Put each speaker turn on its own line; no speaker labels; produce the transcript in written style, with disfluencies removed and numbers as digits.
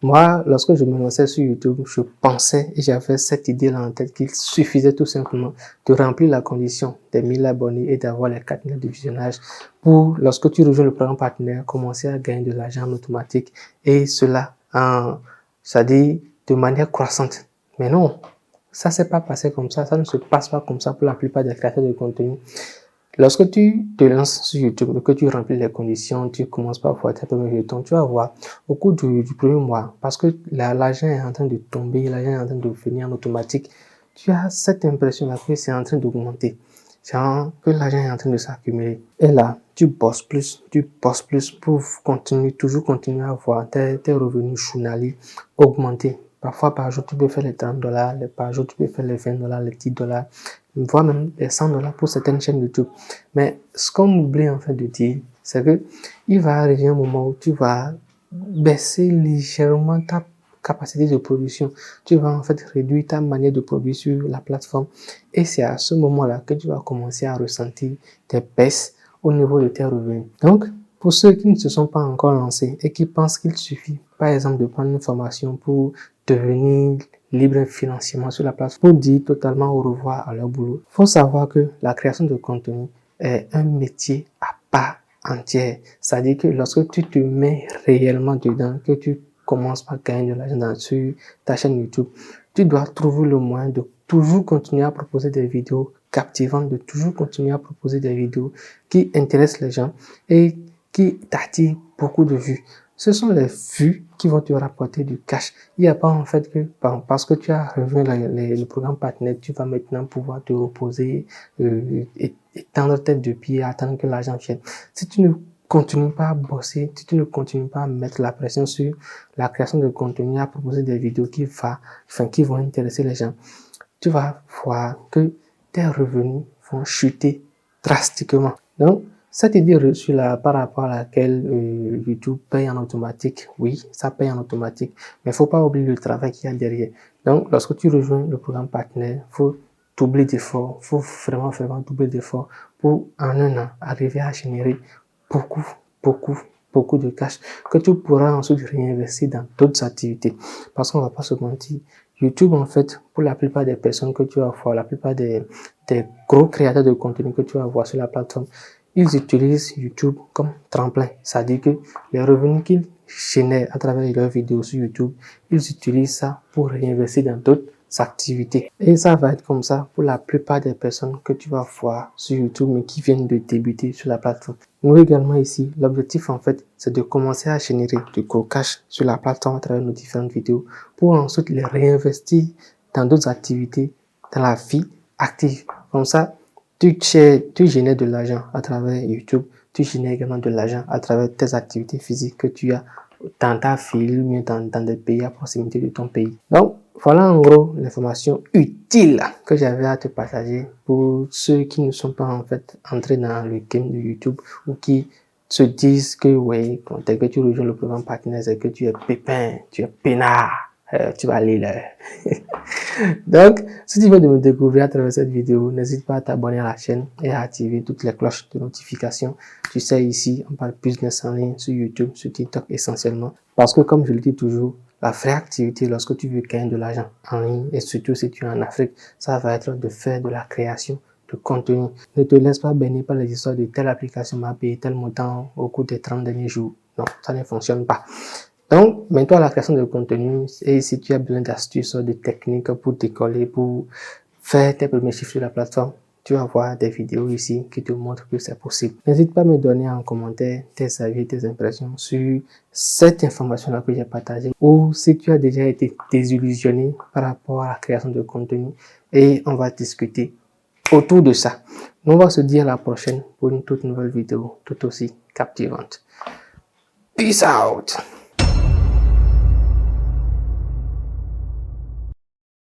Moi, lorsque je me lançais sur YouTube, je pensais et j'avais cette idée-là en tête qu'il suffisait tout simplement de remplir la condition des 1000 abonnés et d'avoir les 4000 de visionnage pour, lorsque tu rejoins le programme partenaire, commencer à gagner de l'argent en automatique et cela c'est-à-dire de manière croissante. Mais non, ça s'est pas passé comme ça ne se passe pas comme ça pour la plupart des créateurs de contenu. Lorsque tu te lances sur YouTube, que tu remplis les conditions, tu commences par voir tes premiers jetons, tu vas voir au cours du premier mois, parce que l'argent est en train de tomber, l'argent est en train de venir en automatique, tu as cette impression-là que c'est en train d'augmenter. C'est que l'argent est en train de s'accumuler. Et là, tu bosses plus pour toujours continuer à voir tes revenus journaliers augmenter. Parfois, par jour, tu peux faire les $30, par jour, tu peux faire les $20, les $10, voire même les $100 pour certaines chaînes YouTube. Mais ce qu'on oublie en fait de dire, c'est que il va arriver un moment où tu vas baisser légèrement ta capacité de production. Tu vas en fait réduire ta manière de produire sur la plateforme. Et c'est à ce moment-là que tu vas commencer à ressentir des baisses au niveau de tes revenus. Donc, pour ceux qui ne se sont pas encore lancés et qui pensent qu'il suffit, par exemple, de prendre une formation pour devenir libre financièrement sur la plateforme, pour dire totalement au revoir à leur boulot, il faut savoir que la création de contenu est un métier à part entière. C'est-à-dire que lorsque tu te mets réellement dedans, que tu commences par gagner de l'argent sur ta chaîne YouTube, tu dois trouver le moyen de toujours continuer à proposer des vidéos captivantes, de toujours continuer à proposer des vidéos qui intéressent les gens et qui t'attirent beaucoup de vues. Ce sont les vues qui vont te rapporter du cash. Il n'y a pas en fait que parce que tu as rejoint le programme partenaire, tu vas maintenant pouvoir te reposer, et tendre tête de pied, attendre que l'argent vienne. Si tu ne continues pas à bosser, si tu ne continues pas à mettre la pression sur la création de contenu, à proposer des vidéos qui vont intéresser les gens, tu vas voir que tes revenus vont chuter drastiquement. Donc, cette idée reçue là par rapport à laquelle YouTube paye en automatique, oui, ça paye en automatique, mais il ne faut pas oublier le travail qu'il y a derrière. Donc, lorsque tu rejoins le programme partenaire, il faut doubler d'efforts, il faut vraiment doubler d'efforts pour en un an arriver à générer beaucoup de cash que tu pourras ensuite réinvestir dans d'autres activités. Parce qu'on va pas se mentir, YouTube, en fait, pour la plupart des personnes que tu vas voir, la plupart des gros créateurs de contenu que tu vas voir sur la plateforme, ils utilisent YouTube comme tremplin. C'est-à-dire que les revenus qu'ils génèrent à travers leurs vidéos sur YouTube, ils utilisent ça pour réinvestir dans d'autres activités. Et ça va être comme ça pour la plupart des personnes que tu vas voir sur YouTube, mais qui viennent de débuter sur la plateforme. Nous également ici, l'objectif en fait, c'est de commencer à générer du gros cash sur la plateforme à travers nos différentes vidéos pour ensuite les réinvestir dans d'autres activités, dans la vie active. Comme ça, tu génères de l'argent à travers YouTube, tu génères également de l'argent à travers tes activités physiques que tu as dans ta ville ou dans des pays à proximité de ton pays. Donc, voilà en gros l'information utile que j'avais à te partager pour ceux qui ne sont pas en fait entrés dans le game de YouTube ou qui se disent que oui, dès que tu rejoins le programme partenaire, c'est que tu es pépin, tu es peinard, tu vas aller là. Donc, si tu veux me découvrir à travers cette vidéo, n'hésite pas à t'abonner à la chaîne et à activer toutes les cloches de notification. Tu sais, ici, on parle business en ligne sur YouTube, sur TikTok essentiellement. Parce que, comme je le dis toujours, la vraie activité lorsque tu veux gagner de l'argent en ligne, et surtout si tu es en Afrique, ça va être de faire de la création de contenu. Ne te laisse pas bénir par les histoires de telle application m'a payé tel montant au cours des 30 derniers jours. Non, ça ne fonctionne pas. Donc, mets-toi à la création de contenu et si tu as besoin d'astuces, de techniques pour décoller, pour faire tes premiers chiffres sur la plateforme, tu vas voir des vidéos ici qui te montrent que c'est possible. N'hésite pas à me donner en commentaire tes avis, tes impressions sur cette information-là que j'ai partagée ou si tu as déjà été désillusionné par rapport à la création de contenu et on va discuter autour de ça. On va se dire à la prochaine pour une toute nouvelle vidéo tout aussi captivante. Peace out!